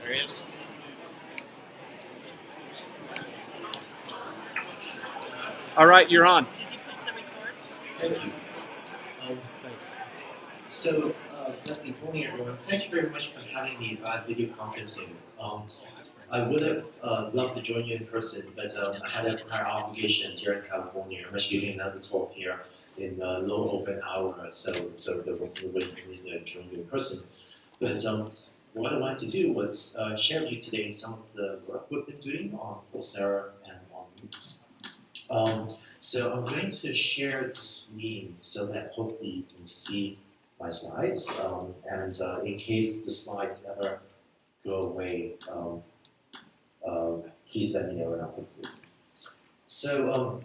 There he is. All right, you're on. Did you push the records? Thank you. So, firstly, morning everyone. Thank you very much for having me via video conferencing. I would have loved to join you in person, but I had a prior obligation here in California. I'm actually giving another talk here in a little over an hour, so there was no way for me to join you in person. But what I wanted to do was share with you today some of the work we've been doing on Coursera and on MOOCs. So I'm going to share the screen so that hopefully you can see my slides, and in case the slides ever go away, please let me know and I'll fix it. So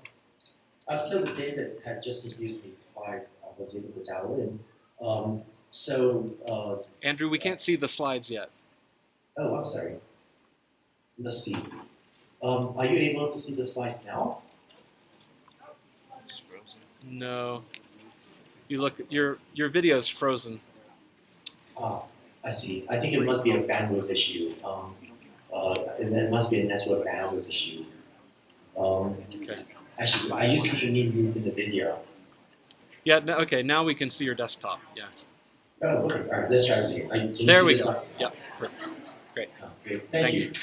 as Dr. David had just introduced me before I was able to dial in. Andrew, we can't see the slides yet. Oh, I'm sorry. Let's see. Are you able to see the slides now? No. You look, your video's frozen. I see. I think it must be a bandwidth issue. And it must be a network bandwidth issue. Okay. Actually, are you seeing me move in the video? Yeah. No, okay. Now we can see your desktop. Yeah. Oh, okay. All right. Let's try to see. There we go. Yeah. Perfect. Great. Great. Thank you.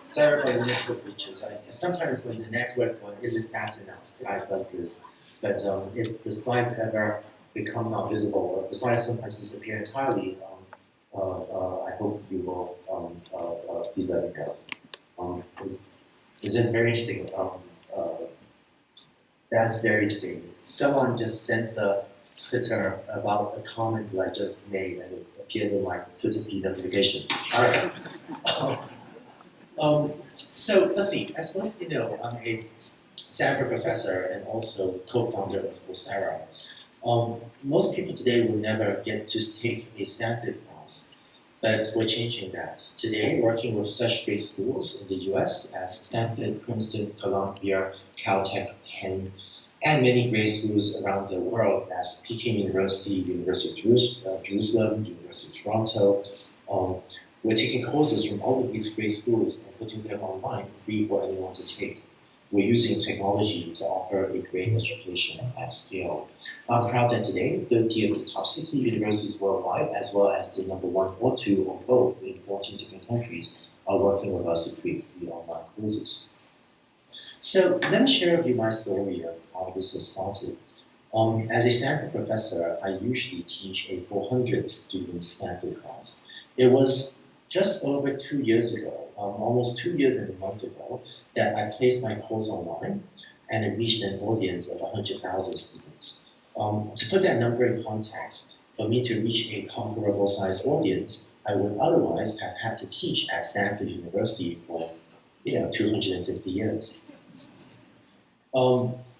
Sorry about the network glitches. Sometimes when the network isn't fast enough, Skype does this. But if the slides ever become not visible, or if the slides sometimes disappear entirely, I hope you will please let me know. Is it very interesting? That's very interesting. Someone just sent a Twitter about a comment that I just made, and it appeared in my Twitter feed notification. All right. So let's see. As most of you know, I'm a Stanford professor and also co-founder of Coursera. Most people today will never get to take a Stanford class, but we're changing that. Today, working with such great schools in the US as Stanford, Princeton, Columbia, Caltech, Penn, and many great schools around the world as Peking University, University of Jerusalem, University of Toronto. We're taking courses from all of these great schools and putting them online free for anyone to take. We're using technology to offer a great education at scale. I'm proud that today, 30 of the top 60 universities worldwide, as well as the number 1 or 2 or both in 14 different countries, are working with us to create free online courses. So let me share with you my story of how this has started. As a Stanford professor, I usually teach a 400 student Stanford class. It was just over 2 years ago, almost 2 years and a month ago, that I placed my course online and it reached an audience of 100,000 students. To put that number in context, for me to reach a comparable size audience, I would otherwise have had to teach at Stanford University for 250 years.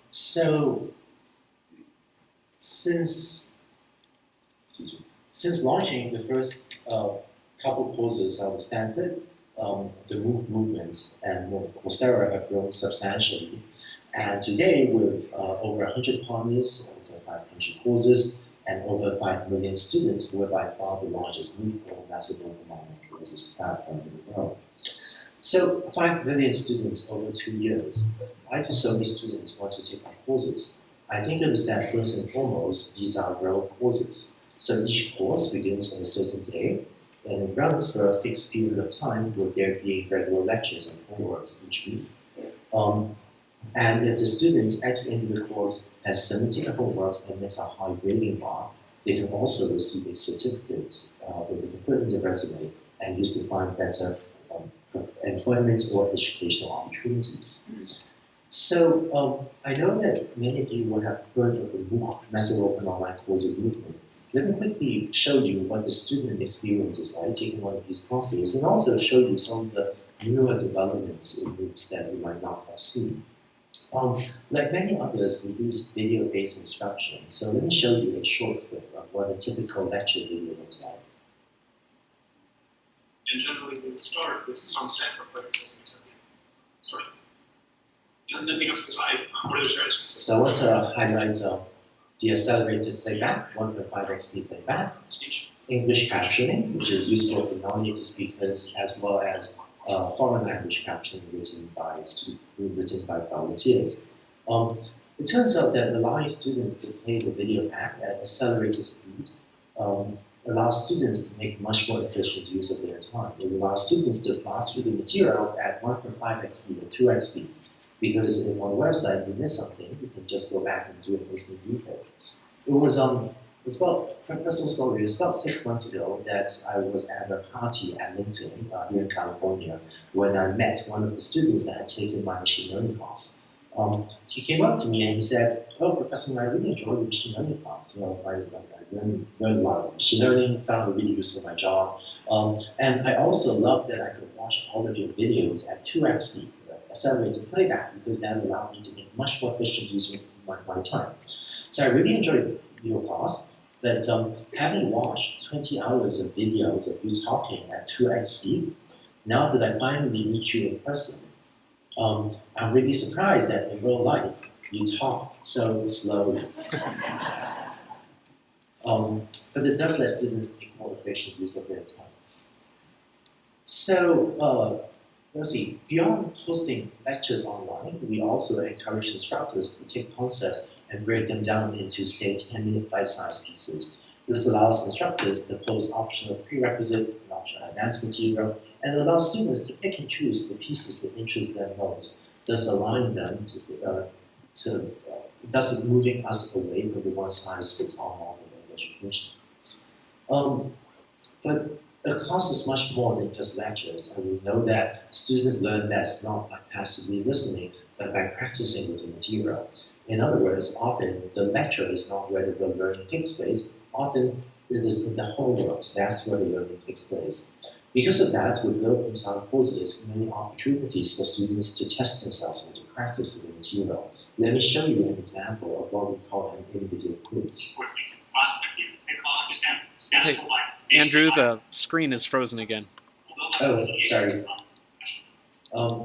So since launching the first couple courses out of Stanford, the MOOC movement and Coursera have grown substantially. And today, with over 100 partners, over 500 courses, and over 5 million students, we're by far the largest MOOC or massive open online courses platform in the world. So 5 million students over 2 years. Why do so many students want to take our courses? I think it is that first and foremost, these are real courses. So each course begins on a certain day, and it runs for a fixed period of time with there being regular lectures and homeworks each week. And if the student at the end of the course has submitted the homeworks and met a high grading bar, they can also receive a certificate that they can put in their resume and use to find better employment or educational opportunities. So I know that many of you will have heard of the MOOC, Massive Open Online Courses movement. Let me quickly show you what the student experience is like taking one of these courses, and also show you some of the newer developments in MOOCs that you might not have seen. Like many others, we use video-based instruction. So let me show you a short clip of what a typical lecture video looks like. And generally, we start with some set of practices. Sorry. And then we have to decide what are the strategies. So I want to highlight the accelerated playback, 1.5x speed playback. English captioning, which is useful for non-native speakers, as well as foreign language captioning written by volunteers. It turns out that allowing students to play the video back at accelerated speed allows students to make much more efficient use of their time. It allows students to blast through the material at 1.5x speed or 2x speed, because if on the website you miss something, you can just go back and do an instant replay. It's about personal story. It was about 6 months ago that I was at a party at LinkedIn here in California when I met one of the students that had taken my machine learning class. He came up to me and he said, "Oh, Professor, I really enjoyed the machine learning class. I learned a lot of machine learning, found it really useful for my job. And I also love that I could watch all of your videos at 2x speed, accelerated playback, because that allowed me to make much more efficient use of my time. So I really enjoyed your class, but having watched 20 hours of videos of you talking at 2x speed, now that I finally meet you in person, I'm really surprised that in real life you talk so slowly." But it does let students make more efficient use of their time. So let's see, beyond hosting lectures online, we also encourage instructors to take concepts and break them down into, say, 10-minute bite-sized pieces. This allows instructors to post optional prerequisite and optional advanced material, and allows students to pick and choose the pieces that interest them most, thus allowing them thus moving us away from the one-size-fits-all model of education. But a class is much more than just lectures, and we know that students learn best not by passively listening, but by practicing with the material. In other words, often the lecture is not where the real learning takes place, often it is in the homeworks, that's where the learning takes place. Because of that, we build into our courses many opportunities for students to test themselves and to practice with the material. Let me show you an example of what we call an in-video quiz. Hey, Andrew, the screen is frozen again. Oh, sorry.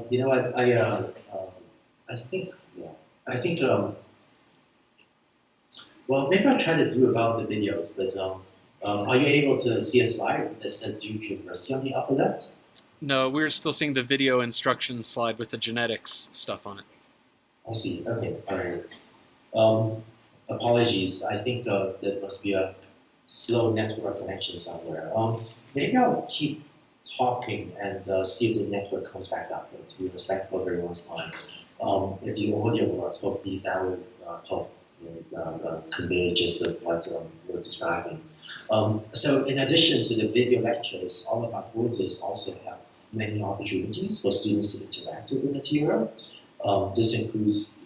You know what? I think. Well, maybe I'll try to do about the videos. But are you able to see a slide that says Duke University on the upper left? No, we're still seeing the video instruction slide with the genetics stuff on it. I see. Okay. All right. Apologies. I think there must be a slow network connection somewhere. Maybe I'll keep talking and see if the network comes back up, to be respectful of everyone's time. If the audio works, hopefully that will help convey the gist of what we're describing. So in addition to the video lectures, all of our courses also have many opportunities for students to interact with the material. This includes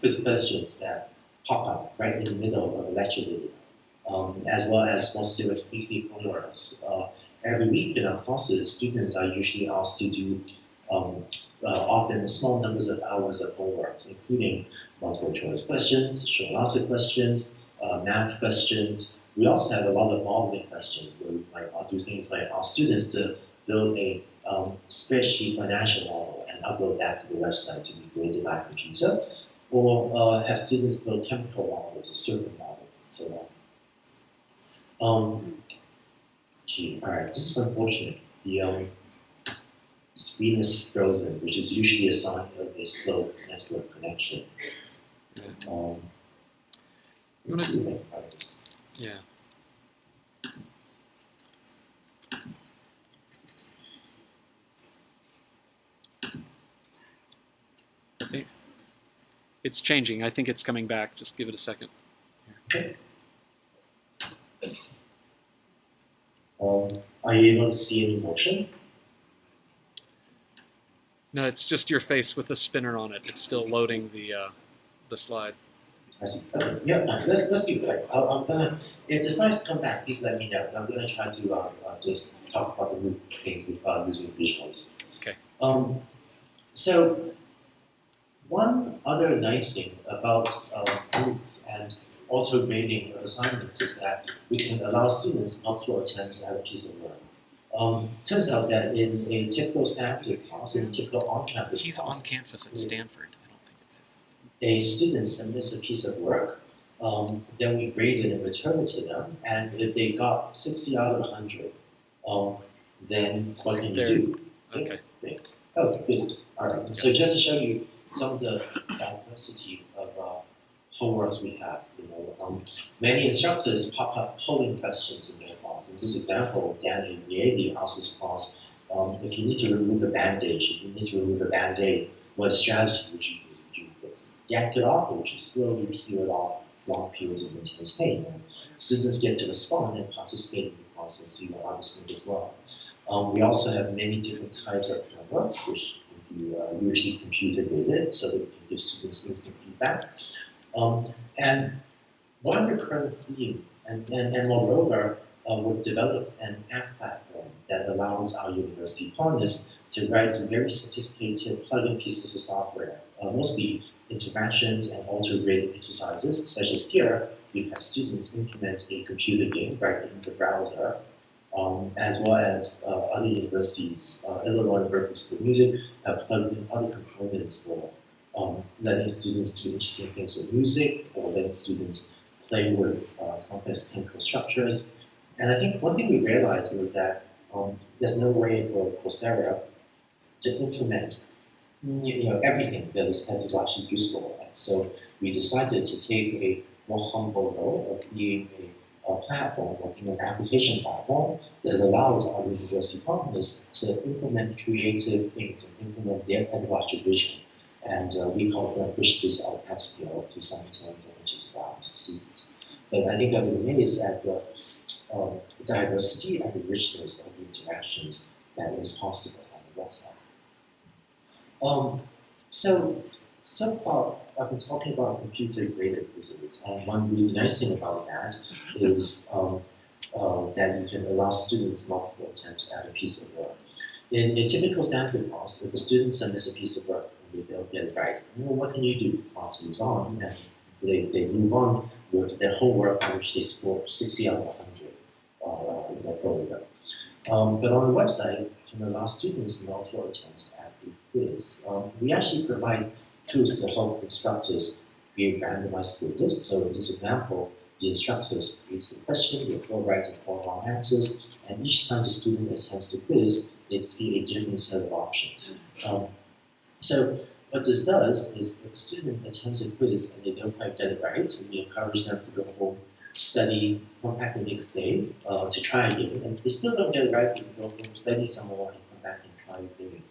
quiz questions that pop up right in the middle of a lecture video. As well as more serious weekly homeworks. Every week in our classes, students are usually asked to do often small numbers of hours of homeworks, including multiple choice questions, short answer questions, math questions. We also have a lot of modeling questions where we might do things like ask students to build a spreadsheet financial model and upload that to the website to be graded by computer, or have students build chemical models or circuit models and so on. All right, this is unfortunate. The screen is frozen, which is usually a sign of a slow network connection. Let's see if I can try this. Yeah. I think it's changing. I think it's coming back. Just give it a second. Okay. Are you able to see any motion? No, it's just your face with the spinner on it. It's still loading the slide. I see. Okay. Yeah. Let's keep going. I'm gonna. If the slides come back, please let me know. I'm gonna try to just talk about the root things without using visuals. Okay. So one other nice thing about MOOCs and auto grading assignments is that we can allow students multiple attempts at a piece of work. Turns out that in a typical Stanford class, in a typical on-campus class, He's on campus at Stanford. I don't think it says. A student submits a piece of work, then we graded and returned it to them. And if they got 60 out of 100, then what can you do? Okay. Great. Oh, good. All right. Yeah. So just to show you some of the diversity of homeworks we have, many instructors pop up polling questions in their class. In this example, Dan Abrieli asked his class, if you need to remove a bandage, if you need to remove a band-aid, what strategy would you use? Would you just yank it off, or would you slowly peel it off long periods of intense pain? And students get to respond and participate in the class and see what others think as well. We also have many different types of networks, which can be usually computer graded, so that we can give students instant feedback. And one recurrent theme, and moreover, we've developed an app platform that allows our university partners to write very sophisticated plug-in pieces of software, mostly interactions and auto-graded exercises, such as here, we have students implement a computer game right in the browser, as well as other universities, Illinois Berkeley School of Music, have plugged in other components for letting students do interesting things with music, or letting students play with complex chemical structures. And I think one thing we realized was that there's no way for Coursera to implement everything that is pedagogically useful. And so we decided to take a more humble role of being a platform, or being an application platform that allows our university partners to implement creative things and implement their pedagogic vision. And we help them push this out at scale to some tens and just thousands of students. But I think I'm amazed at the diversity and the richness of the interactions that is possible on the website. So far, I've been talking about computer-graded quizzes. One really nice thing about that is that you can allow students multiple attempts at a piece of work. In a typical Stanford class, if a student submits a piece of work and they don't get it right, what can you do? The class moves on, and they move on with their homework, on which they score 60 out of 100 in their folder. But on the website, you can allow students multiple attempts at a quiz. We actually provide tools to help instructors create randomized quizzes. So in this example, the instructors create a question with 4 right and 4 wrong answers, and each time the student attempts the quiz, they see a different set of options. So what this does is, if a student attempts a quiz and they don't quite get it right, we encourage them to go home, study, come back the next day to try again, and they still don't get it right, they can go home, study some more, and come back and try again.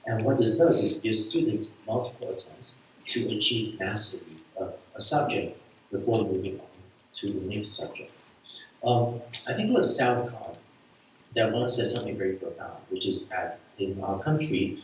And what this does is give students multiple attempts to achieve mastery of a subject before moving on to the next subject. I think it was Sal Khan that once said something very profound, which is that in our country,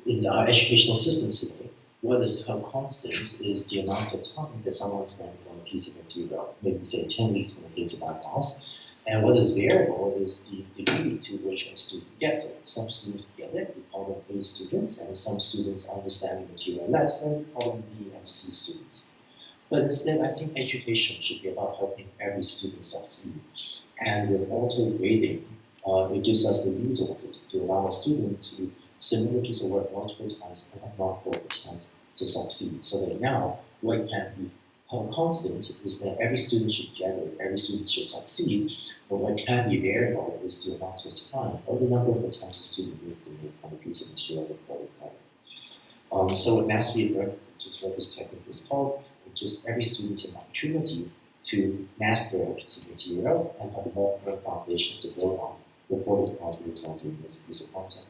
in our educational system today, what is held constant is the amount of time that someone spends on a piece of material, maybe say 10 weeks in the case of our class. And what is variable is the degree to which a student gets it. Some students get it, we call them A students, and some students understand the material less, and we call them B and C students. But instead, I think education should be about helping every student succeed. And with auto-grading, it gives us the resources to allow a student to submit a piece of work multiple times and have multiple attempts to succeed. So that now, what can be held constant is that every student should get it, every student should succeed, but what can be variable is the amount of time or the number of attempts a student needs to make on a piece of material before they get it. So with mastery work, which is what this technique is called, it gives every student an opportunity to master a piece of material and have a more firm foundation to build on before the class moves on to the next piece of content.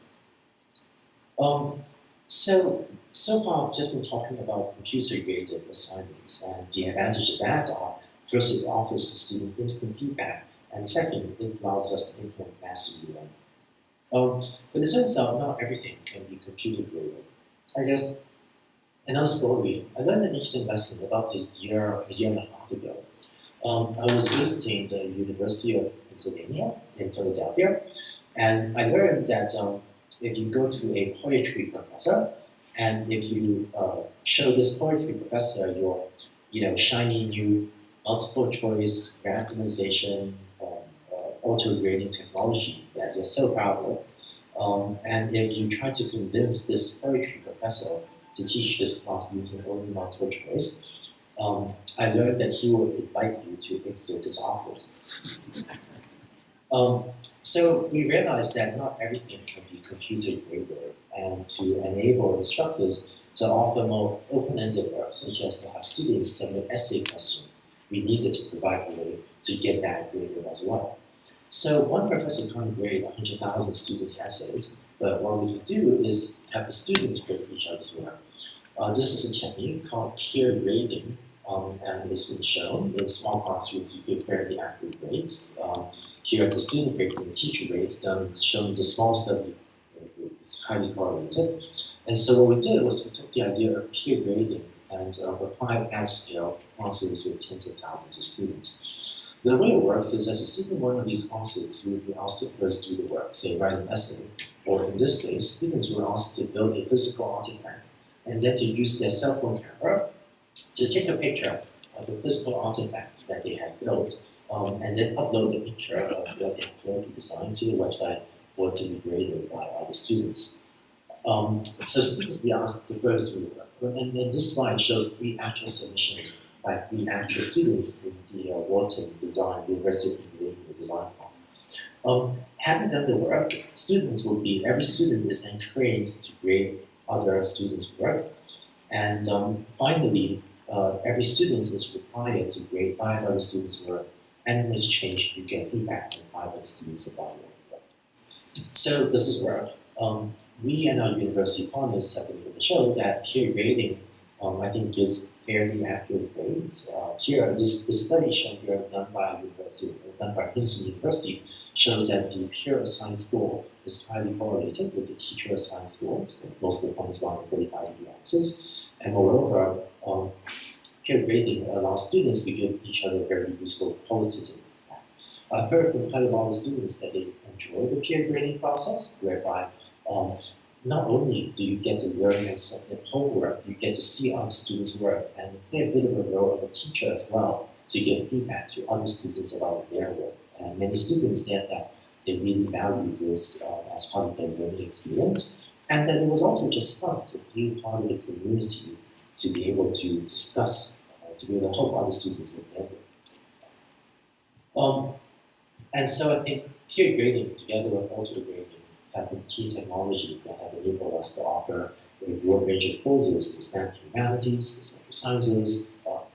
So far I've just been talking about computer-graded assignments, and the advantage of that are, first, it offers the student instant feedback, and second, it allows us to implement mastery learning. But it turns out not everything can be computer-graded. I guess another story, I learned an interesting lesson about a year and a half ago. I was visiting the University of Pennsylvania in Philadelphia, and I learned that if you go to a poetry professor, and if you show this poetry professor your shiny new multiple choice randomization auto-grading technology that you're so proud of, and if you try to convince this poetry professor to teach this class using only multiple choice, I learned that he will invite you to exit his office. So we realized that not everything can be computer graded, and to enable instructors to offer more open-ended work, such as to have students submit essay questions, we needed to provide a way to get that graded as well. So one professor can't grade 100,000 students' essays, but what we can do is have the students grade each other's work. This is a technique called peer grading, and it's been shown in small classrooms you give fairly accurate grades. Here are the student grades and the teacher grades shown the small study is highly correlated. And so what we did was we took the idea of peer grading and applied at scale classes with tens of thousands of students. The way it works is as a student in one of these classes, you would be asked to first do the work, say write an essay, or in this case, students were asked to build a physical artifact and then to use their cell phone camera to take a picture of the physical artifact that they had built, and then upload the picture of what they had built and designed to the website for it to be graded by other students. So students will be asked to first do the work. And then this slide shows 3 actual submissions by 3 actual students in the Wharton Design, University of Pennsylvania design class. Having done the work, every student is then trained to grade other students' work. And finally, every student is required to grade 5 other students' work, and in exchange, you get feedback from 5 other students about your work. So this is work. We and our university partners have been able to show that peer grading, I think, gives fairly accurate grades. Here, this study shown here, done by Princeton University, shows that the peer assigned score is highly correlated with the teacher assigned scores. So most of the points lie on 45-degree axis. And moreover, peer grading allows students to give each other very useful qualitative feedback. I've heard from quite a lot of students that they enjoy the peer grading process, whereby not only do you get to learn and submit homework, you get to see other students' work and play a bit of a role of a teacher as well, to give feedback to other students about their work. And many students said that they really value this as part of their learning experience, and that it was also just fun to feel part of the community, to be able to discuss, to be able to help other students with their work. And so I think peer grading together with auto grading have been key technologies that have enabled us to offer a broad range of courses to STEM humanities, to social sciences,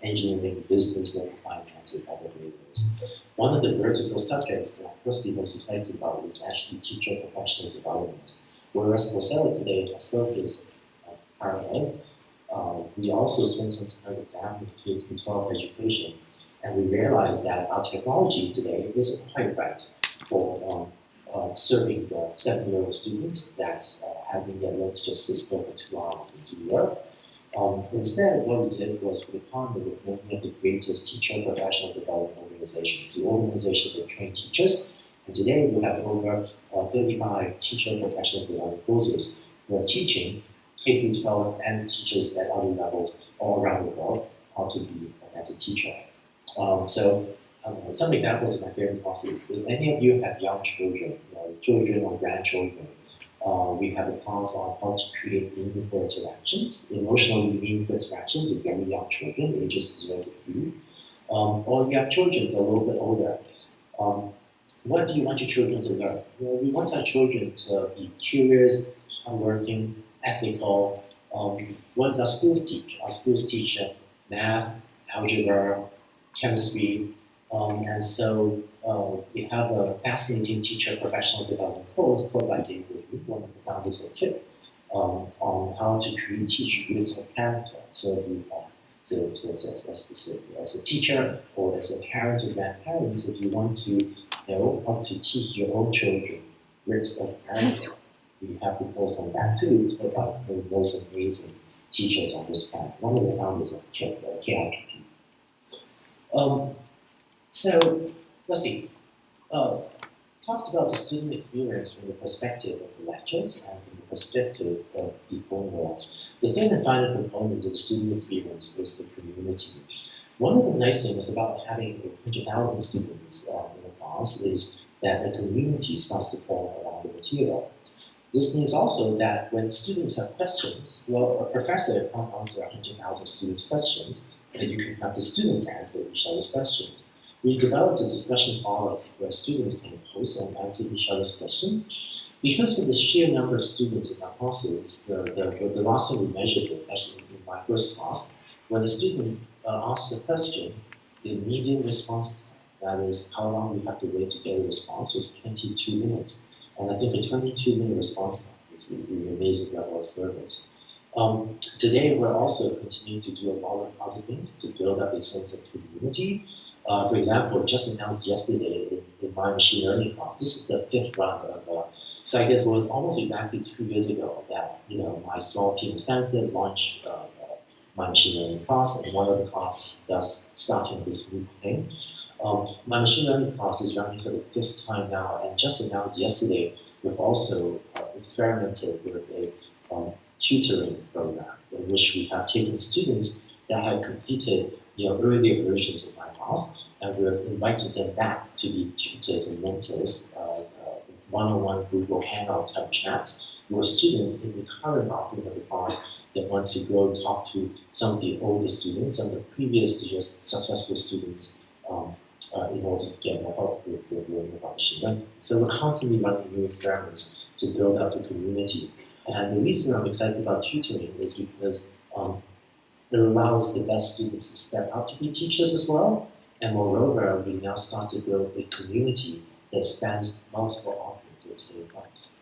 engineering, business, local finance, and other areas. One of the vertical subjects that I'm personally most excited about is actually teacher professional development. Whereas Coursera today has focused on higher ed, we also spend some time examining K-12 education, and we realized that our technology today isn't quite right for serving the 7-year-old students that hasn't yet learned to just sit still for 2 hours and do work. Instead, what we did was we partnered with many of the greatest teacher professional development organizations, the organizations that train teachers. And today we have over 35 teacher professional development courses that are teaching K-12 and teachers at other levels all around the world how to be a better teacher. Some examples of my favorite classes. If any of you have young children, children or grandchildren, we have a class on how to create meaningful interactions, emotionally meaningful interactions with very young children, ages 0 to 3. Or we have children that are a little bit older. What do you want your children to learn? We want our children to be curious, hardworking, ethical. What do our schools teach? Our schools teach math, algebra, chemistry, and so we have a fascinating teacher professional development course taught by David Wood, one of the founders of KIP, on how to teach units of character. So if you as a teacher or as a parent or grandparent, if you want to know how to teach your own children grit of character, we have a course on that too. It's taught by the most amazing teachers on this planet, one of the founders of KIP, the KIPP. So let's see. Talked about the student experience from the perspective of the lectures and from the perspective of the homeworks. The third and final component of the student experience is the community. One of the nice things about having 100,000 students in a class is that a community starts to form around the material. This means also that when students have questions, well, a professor can't answer 100,000 students' questions, and you can have the students answer each other's questions. We developed a discussion forum where students can post and answer each other's questions. Because of the sheer number of students in our courses, the last time we measured it, actually in my first class, when a student asks a question, the median response time, that is how long we have to wait to get a response, was 22 minutes. And I think a 22-minute response time is an amazing level of service. Today, we're also continuing to do a lot of other things to build up a sense of community. For example, just announced yesterday in my machine learning class, this is the 5th round of, so I guess it was almost exactly 2 years ago that, my small team in Stanford launched my machine learning class, and one of the class does starting this MOOC thing. My machine learning class is running for the 5th time now, and just announced yesterday, we've also experimented with a tutoring program in which we have taken students that had completed earlier versions of my class, and we've invited them back to be tutors and mentors with one-on-one Google Hangout type chats with students in the current offering of the class that want to go talk to some of the older students, some of the previous year's successful students in order to get more help with learning about machine learning. So we're constantly running new experiments to build up the community. And the reason I'm excited about tutoring is because it allows the best students to step out to be teachers as well. And moreover, we now start to build a community that spans multiple offerings of the same class.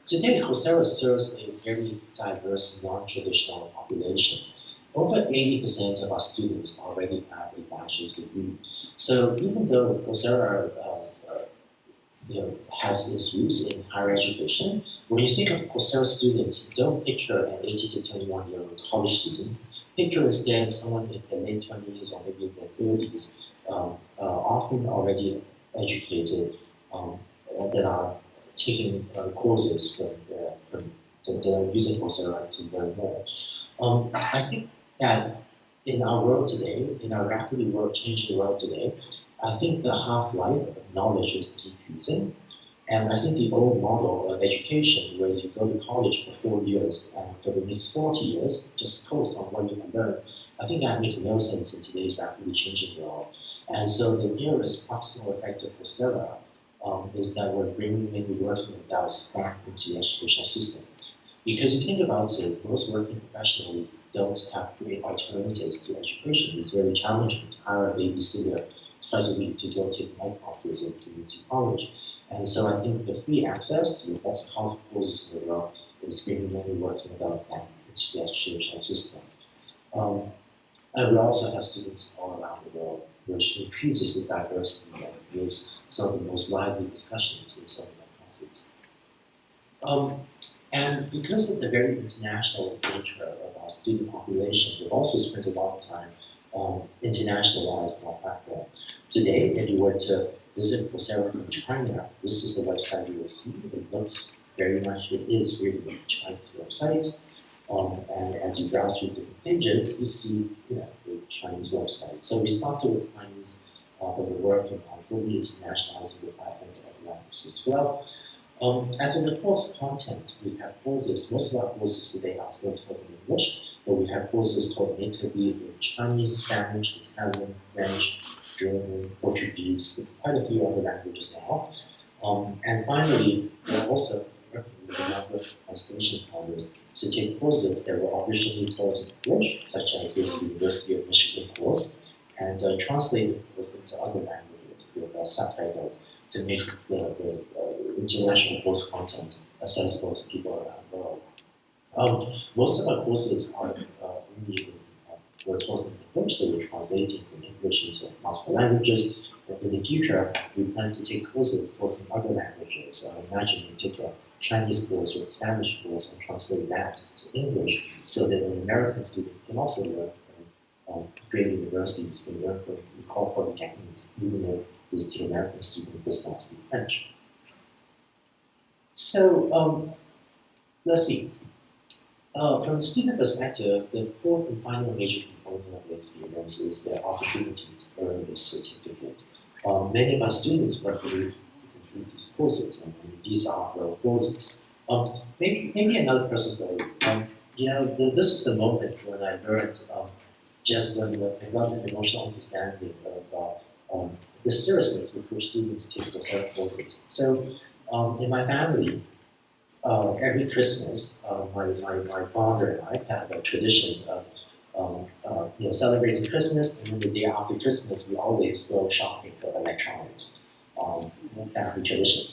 Today, Coursera serves a very diverse, non-traditional population. Over 80% of our students already have a bachelor's degree. So even though Coursera has its roots in higher education, when you think of Coursera students, don't picture an 18 to 21-year-old college student. Picture instead someone in their late 20s or maybe in their 30s, often already educated, that are taking courses that are using Coursera to learn more. I think that in our world today, in our rapidly changing world today, I think the half-life of knowledge is decreasing. And I think the old model of education, where you go to college for 4 years and for the next 40 years, just focus on what you can learn, I think that makes no sense in today's rapidly changing world. And so the nearest proximal effect of Coursera is that we're bringing many working adults back into the educational system. Because if you think about it, most working professionals don't have great alternatives to education. It's very challenging to hire a babysitter twice a week to go take night classes in community college. And so I think the free access to the best college courses in the world is bringing many working adults back into the educational system. And we also have students all around the world, which increases the diversity and creates some of the most lively discussions in some of the classes. And because of the very international nature of our student population, we've also spent a lot of time internationalizing our platform. Today, if you were to visit Coursera from China, this is the website you will see. It looks very much, it is really a Chinese website. And as you browse through different pages, you see the Chinese website. So we started with Chinese, but we're working on fully internationalizing the platform to other languages as well. As for the course content, we have courses, most of our courses today are still taught in English, but we have courses taught natively in Chinese, Spanish, Italian, French, German, Portuguese, quite a few other languages now. And finally, we're also working with a number of translation partners to take courses that were originally taught in English, such as this University of Michigan course, and translate the course into other languages with subtitles to make the international course content accessible to people around the world. Most of our courses are only we're taught in English, so we're translating from English into multiple languages. But in the future, we plan to take courses taught in other languages. Imagine you take a Chinese course or a Spanish course and translate that to English so that an American student can also learn great universities can learn from the Ecole Polytechnique, even if the American student does not speak French. So let's see. From the student perspective, the fourth and final major component of the experience is the opportunity to earn this certificate. Many of our students work really to complete these courses, and these are real courses. Maybe another person's story. this is the moment when I learned just when I got an emotional understanding of the seriousness with which students take Coursera courses. So in my family, every Christmas, my father and I have a tradition of celebrating Christmas, and then the day after Christmas, we always go shopping for electronics. Family tradition.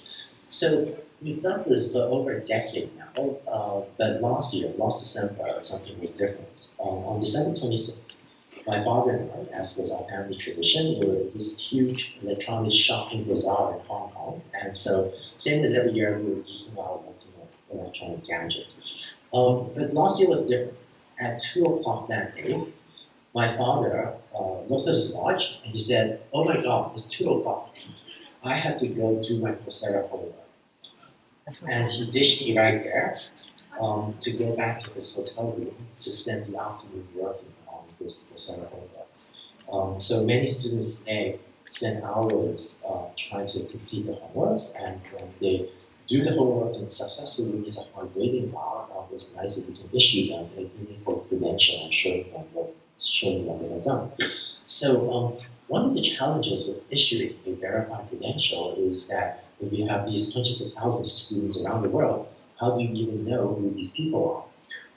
So we've done this for over a decade now, but last December, something was different. On December 26th, my father and I, as was our family tradition, were at this huge electronic shopping bazaar in Hong Kong. And so, same as every year, we were geeking out looking at electronic gadgets. But last year was different. At 2 o'clock that day, my father looked at his watch and he said, "Oh my God, it's 2 o'clock. I have to go do my Coursera homework." And he ditched me right there to go back to his hotel room to spend the afternoon working on his Coursera homework. So many students today spend hours trying to complete the homeworks, and when they do the homeworks and successfully meet a high grading bar, it's nice that we can issue them a meaningful credential and showing what they have done. So one of the challenges of issuing a verified credential is that if you have these hundreds of thousands of students around the world, how do you even know who these people are?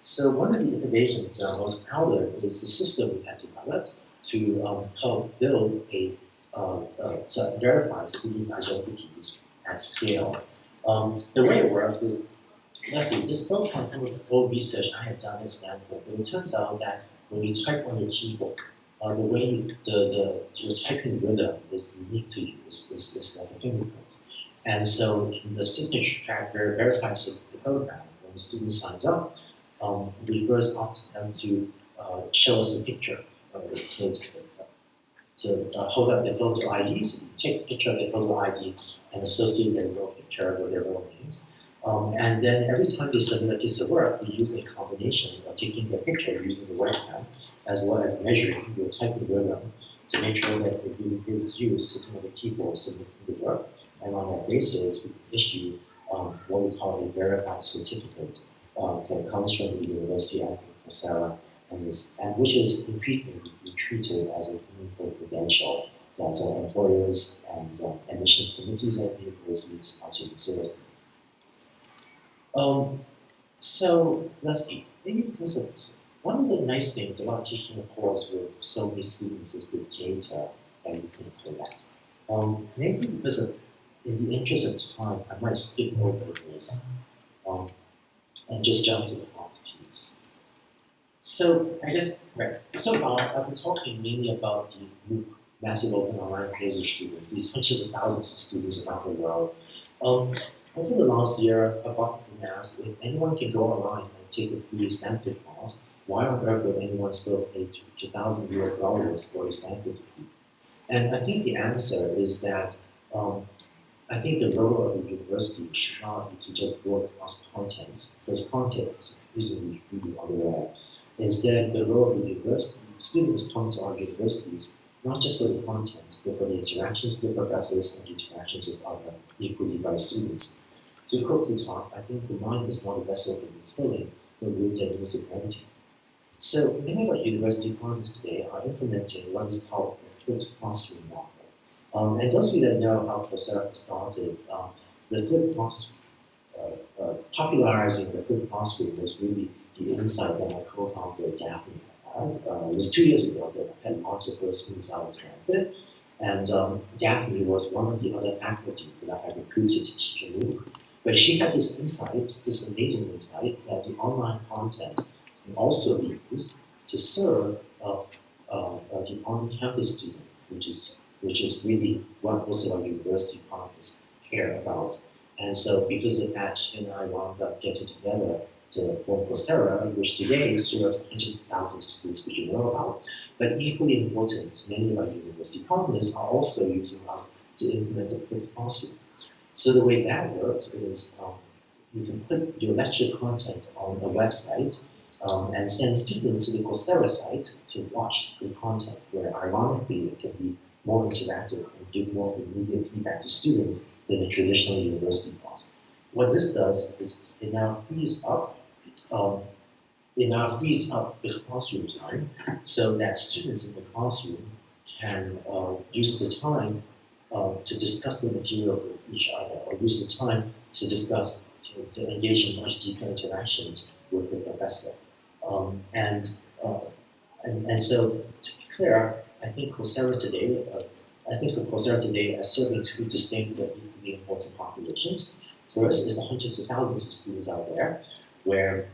So one of the innovations that I'm most proud of is the system we had developed to help build to verify students' identities at scale. The way it works is, let's see, this builds on some of the old research I had done at Stanford, but it turns out that when you type on your keyboard, the way your typing rhythm is unique to you, is like a fingerprint. And so in the signature tracker verified certificate program, when the student signs up, we first ask them to show us a picture to hold up their photo ID. So you take a picture of their photo ID and associate their real picture with their real name. And then every time they submit a piece of work, we use a combination of taking the picture using the webcam, as well as measuring your typing rhythm to make sure that it really is you sitting at the keyboard submitting the work. And on that basis, we can issue what we call a verified certificate that comes from the university and from Coursera, and which is increasingly treated as a meaningful credential that employers and admissions committees at universities are taking seriously. So let's see. Maybe because of one of the nice things about teaching a course with so many students is the data that you can collect. Maybe because of, in the interest of time, I might skip over this and just jump to the next piece. So I guess, right, so far I've been talking mainly about the MOOC, massive open online course of students, these hundreds of thousands of students around the world. Over the last year, I've often been asked if anyone can go online and take a free Stanford course, why on earth would anyone still pay $2,000 US for a Stanford degree? And I think the answer is that I think the role of a university should not be to just broadcast content, because content is easily free on the web. Instead, the role of a university, students come to our universities not just for the content, but for the interactions with professors and the interactions with other equally bright students. To quote Plutarch, I think the mind is not a vessel for its filling, but room that needs of empty. So many of our university partners today are implementing what is called a flipped classroom model. And those of you that know how Coursera started, the flipped classroom, popularizing the flipped classroom was really the insight that my co-founder Daphne had. It was 2 years ago that I had launched the first MOOCs out of Stanford, and Daphne was one of the other faculty that I had recruited to teach a MOOC. But she had this insight, this amazing insight, that the online content can also be used to serve the on-campus students, which is really what most of our university partners care about. And so because of that, she and I wound up getting together to form Coursera, which today serves hundreds of thousands of students, which you know about. But equally important, many of our university partners are also using us to implement a flipped classroom. So the way that works is you can put your lecture content on a website and send students to the Coursera site to watch the content, where ironically it can be more interactive and give more immediate feedback to students than a traditional university class. What this does is it now frees up it now frees up the classroom time so that students in the classroom can use the time to discuss the material with each other, or use the time to discuss, to engage in much deeper interactions with the professor. And so, to be clear, I think Coursera today as serving two distinct but equally important populations. First is the hundreds of thousands of students out there where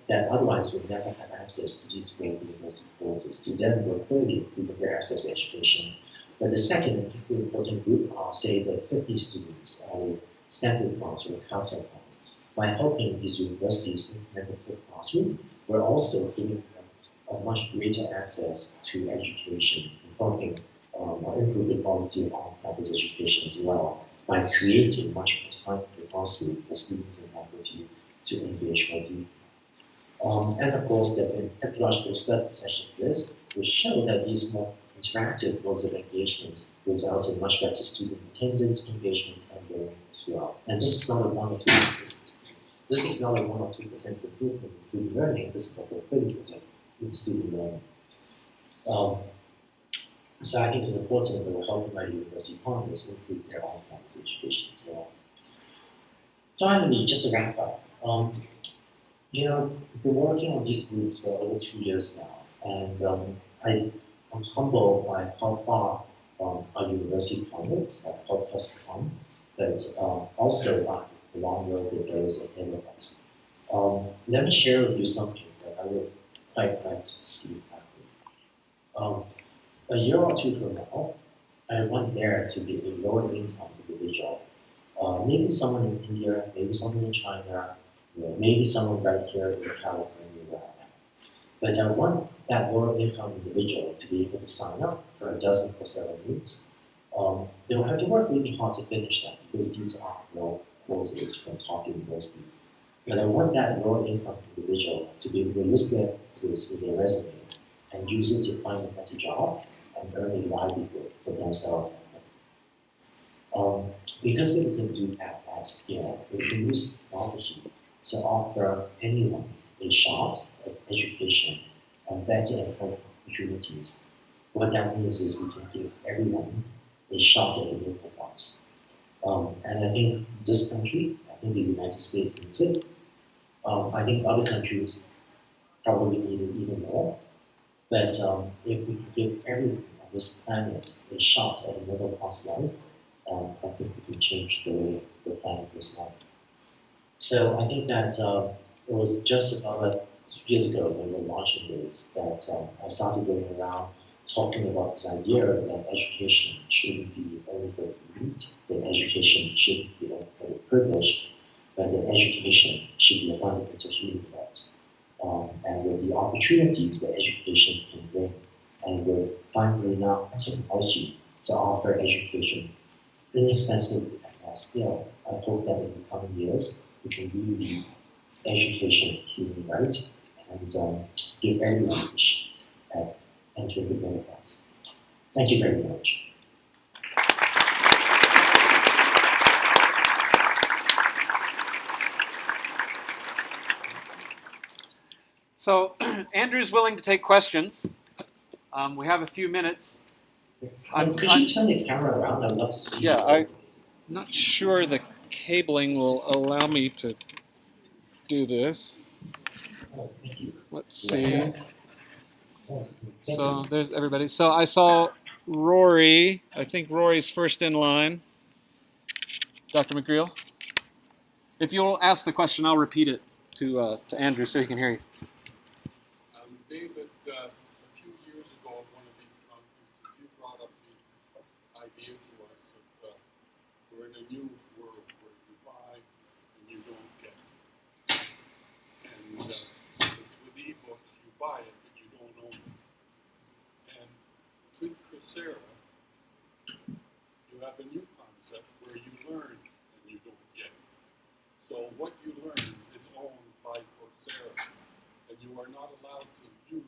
that otherwise would never have access to these great university courses. To them, we're clearly improving their access to education. But the second equally important group are, say, the 50 students at a Stanford class or a Caltech class. By helping these universities implement the flipped classroom, we're also giving them a much greater access to education and helping improve the quality of on-campus education as well by creating much more time in the classroom for students and faculty to engage more deeply. And of course, there have been pedagogical study sessions this, which show that these more interactive modes of engagement result in much better student attendance, engagement, and learning as well. And this is not a 1 or 2%. This is not a 1 or 2% improvement in student learning. This is like a 30% in student learning. So I think it's important that we're helping our university partners improve their on-campus education as well. Finally, just to wrap up, I've been working on these groups for over 2 years now, and I'm humbled by how far our university partners have helped us come, but also by the long road that there is ahead of us. Let me share with you something that I would quite like to see happen. A year or two from now, I want there to be a lower income individual. Maybe someone in India, maybe someone in China, maybe someone right here in California where I am. But I want that lower income individual to be able to sign up for a dozen Coursera MOOCs. They will have to work really hard to finish that because these are courses from top universities. But I want that lower income individual to be able to list their courses in their resume and use it to find a better job and earn a livelihood for themselves. Because they can do that at scale, they can use technology to offer anyone a shot at education and better employment opportunities. What that means is we can give everyone a shot at the middle class. And I think this country, I think the United States needs it. I think other countries probably need it even more. But if we can give everyone on this planet a shot at a middle class life, I think we can change the way the planet is run. So I think that it was just about 2 years ago when we were launching this that I started going around talking about this idea that education shouldn't be only for the elite, that education shouldn't be only for the privileged, but that education should be a fundamental human right. And with the opportunities that education can bring, and with finally now technology to offer education inexpensively at that scale, I hope that in the coming years we can really education a human right and give everyone a shot at entering the middle class. Thank you very much. So Andrew's willing to take questions. We have a few minutes. Could you turn the camera around? I'd love to see. Yeah, I'm not sure the cabling will allow me to do this. Oh, thank you. Let's see. Oh, So there's everybody. So I saw Rory. I think Rory's first in line. Dr. McGreal. If you'll ask the question, I'll repeat it to Andrew so he can hear you. David, a few years ago at one of these conferences, you brought up the idea to us of we're in a new world where you buy and you don't get. And it's with ebooks, you buy it, but you don't own it. And with Coursera, you have a new concept where you learn and you don't get it. So what you learn is owned by Coursera, and you are not allowed to use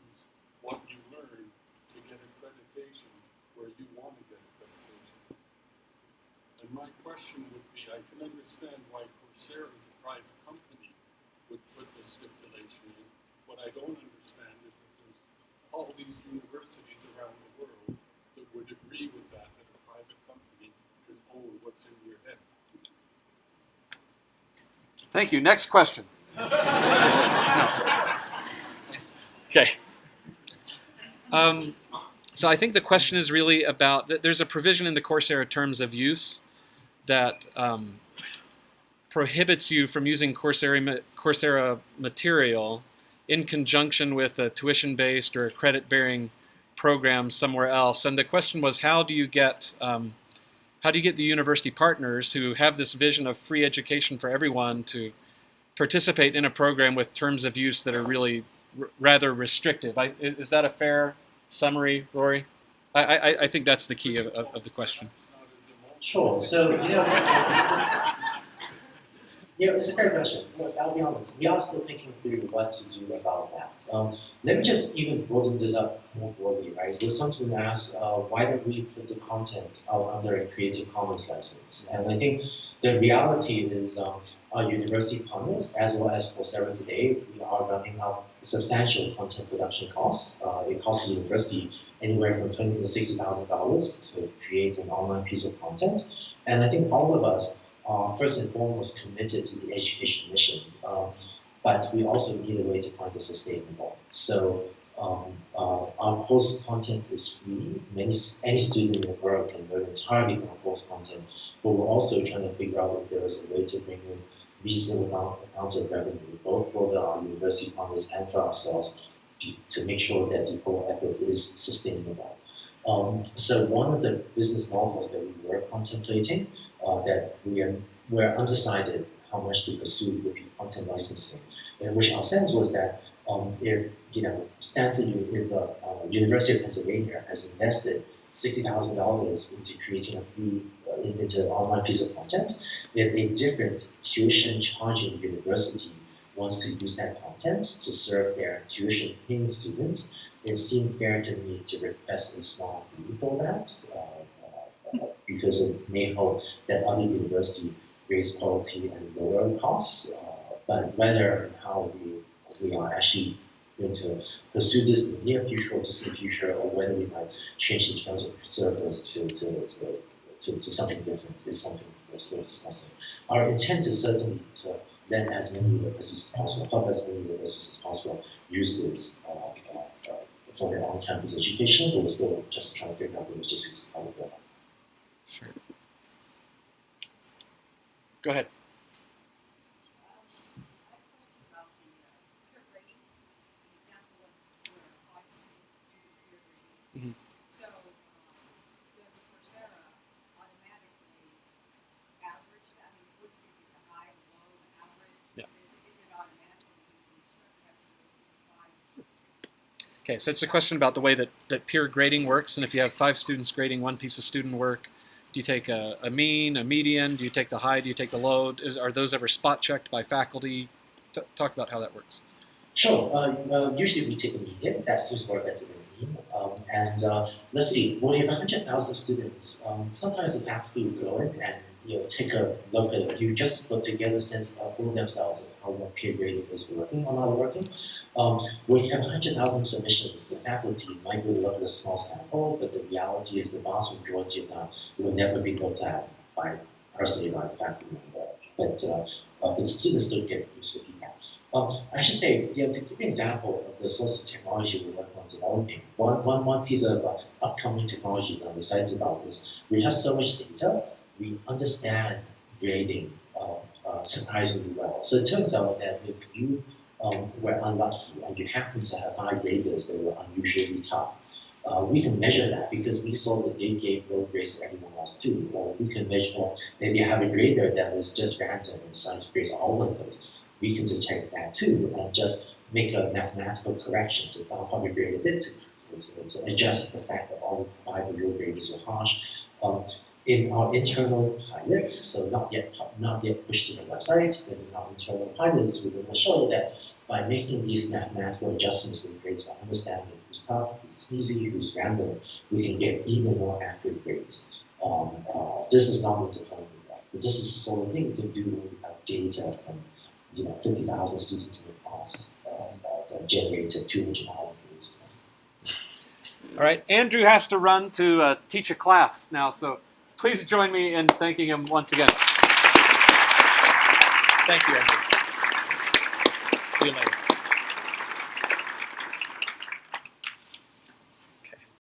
what you learn to get accreditation where you want to get accreditation. And my question would be, I can understand why Coursera as a private company would put this stipulation in, what I don't understand is that there's all these universities around the world that would agree with that a private company can own what's in your head. Thank you. Next question. Okay. So I think the question is really about that there's a provision in the Coursera terms of use that prohibits you from using Coursera material in conjunction with a tuition-based or a credit-bearing program somewhere else. And the question was, how do you get the university partners who have this vision of free education for everyone to participate in a program with terms of use that are really rather restrictive? Is that a fair summary, Rory? I think that's the key of the question. Sure. So, it's a fair question. Look, I'll be honest. We are still thinking through what to do about that. Let me just even broaden this up more broadly, right? There's something to ask, why don't we put the content out under a Creative Commons license? And I think the reality is our university partners, as well as Coursera today, we are running up substantial content production costs. It costs the university anywhere from $20,000 to $60,000 to create an online piece of content. And I think all of us are first and foremost committed to the education mission, but we also need a way to find it sustainable. So our course content is free. Any student in the world can learn entirely from our course content, but we're also trying to figure out if there is a way to bring in reasonable amounts of revenue, both for our university partners and for ourselves, to make sure that the whole effort is sustainable. So one of the business models that we were contemplating, that we're undecided how much to pursue, would be content licensing, in which our sense was that if University of Pennsylvania has invested $60,000 into creating a free into an online piece of content, if a different tuition charging university wants to use that content to serve their tuition paying students, it seemed fair to me to request a small fee for that, because it may hope that other universities raise quality and lower costs, but whether and how we are actually going to pursue this in the near future or distant future, or whether we might change the terms of service to something different is something we're still discussing. Our intent is certainly to let as many universities as possible, help as many universities as possible use this for their on-campus education, but we're still just trying to figure out the logistics of it. Sure. Go ahead. Mm-hmm. So, does Coursera automatically average that? I mean, would you get the high, the low, the average? Yeah. Is it automatically using Okay, so it's a question about the way that peer grading works, and if you have 5 students grading one piece of student work, do you take a mean, a median? Do you take the high? Do you take the low? Are those ever spot checked by faculty? Talk about how that works. Sure. Usually we take the median. That seems more better than mean. Let's see. When you have 100,000 students, sometimes the faculty will go in and take a look at a few just to get a sense for themselves of how well peer grading is working or not working. When you have 100,000 submissions, the faculty might be able to look at a small sample, but the reality is the vast majority of them will never be looked at personally by the faculty member. But the students still get useful feedback. I should say, to give an example of the sorts of technology we're working on developing, one piece of upcoming technology that I'm excited about is we have so much data, we understand grading surprisingly well. So it turns out that if you were unlucky and you happen to have 5 graders that were unusually tough, we can measure that because we saw that they gave low grades to everyone else too. Or we can measure, or maybe have a grader that is just random and decides grades all over the place. We can detect that too and just make a mathematical correction to how we grade a bit to adjust the fact that all 5 of your graders were harsh. In our internal pilots, so not yet pushed to the website, but in our internal pilots, we're going to show that by making these mathematical adjustments in grades by understanding who's tough, who's easy, who's random, we can get even more accurate grades. This is not in deployment yet, but this is the sort of thing we can do when we have data from 50,000 students in the class generated 200,000 releases. All right, Andrew has to run to teach a class now, so please join me in thanking him once again. Thank you, Andrew. See you later.